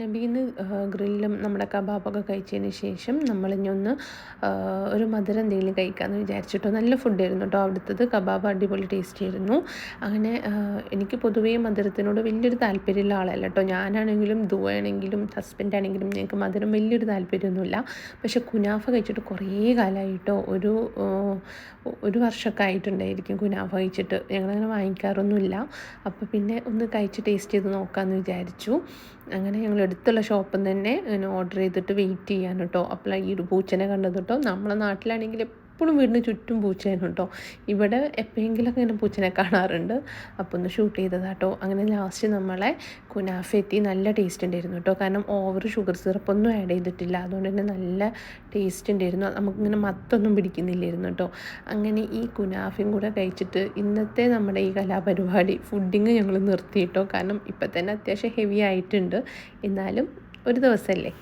നബിയിൽ നിന്ന് ഗ്രില്ലും നമ്മുടെ കബാബൊക്കെ കഴിച്ചതിന് ശേഷം നമ്മളിനി ഒന്ന് ഒരു മധുരം എന്തെങ്കിലും കഴിക്കാമെന്ന് വിചാരിച്ചിട്ടോ. നല്ല ഫുഡായിരുന്നു കേട്ടോ അവിടുത്തത്. കബാബ് അടിപൊളി ടേസ്റ്റ് ആയിരുന്നു. അങ്ങനെ എനിക്ക് പൊതുവേ മധുരത്തിനോട് വലിയൊരു താല്പര്യമുള്ള ആളല്ല കേട്ടോ. ഞാനാണെങ്കിലും ദുവയാണെങ്കിലും ഹസ്ബൻഡാണെങ്കിലും ഞങ്ങൾക്ക് മധുരം വലിയൊരു താല്പര്യമൊന്നുമില്ല. പക്ഷേ കുനാഫ കഴിച്ചിട്ട് കുറേ കാലമായിട്ടോ, ഒരു വർഷമൊക്കെ ആയിട്ടുണ്ടായിരിക്കും കുനാഫ കഴിച്ചിട്ട്. ഞങ്ങളങ്ങനെ വാങ്ങിക്കാറൊന്നുമില്ല. അപ്പോൾ പിന്നെ ഒന്ന് കഴിച്ച് ടേസ്റ്റ് ചെയ്ത് നോക്കാമെന്ന് വിചാരിച്ചു. അങ്ങനെ ഞങ്ങൾ അടുത്തുള്ള ഷോപ്പിൽ നിന്ന് തന്നെ ഓർഡർ ചെയ്തിട്ട് വെയിറ്റ് ചെയ്യാൻ കേട്ടോ. അപ്പോഴാണ് ഈ ഒരു പൂച്ചനെ കണ്ടത് കേട്ടോ. നമ്മളെ നാട്ടിലാണെങ്കിൽ എപ്പോഴും വീടിന് ചുറ്റും പൂച്ചയാണ് കേട്ടോ. ഇവിടെ എപ്പോഴെങ്കിലുമൊക്കെ ഇങ്ങനെ പൂച്ചനെ കാണാറുണ്ട്. അപ്പോൾ ഒന്ന് ഷൂട്ട് ചെയ്തതാട്ടോ. അങ്ങനെ ലാസ്റ്റ് നമ്മളെ കുനാഫ എത്തി. നല്ല ടേസ്റ്റ് ഉണ്ടായിരുന്നു കേട്ടോ. കാരണം ഓവർ ഷുഗർ സിറപ്പൊന്നും ആഡ് ചെയ്തിട്ടില്ല. അതുകൊണ്ട് തന്നെ നല്ല ടേസ്റ്റ് ഉണ്ടായിരുന്നു. നമുക്കിങ്ങനെ മത്തൊന്നും പിടിക്കുന്നില്ലായിരുന്നു കേട്ടോ. അങ്ങനെ ഈ കുനാഫയും കൂടെ കഴിച്ചിട്ട് ഇന്നത്തെ നമ്മുടെ ഈ കലാപരിപാടി ഫുഡിങ് ഞങ്ങൾ നിർത്തി കേട്ടോ. കാരണം ഇപ്പം തന്നെ അത്യാവശ്യം ഹെവി ആയിട്ടുണ്ട്. എന്നാലും ഒരു ദിവസമല്ലേ.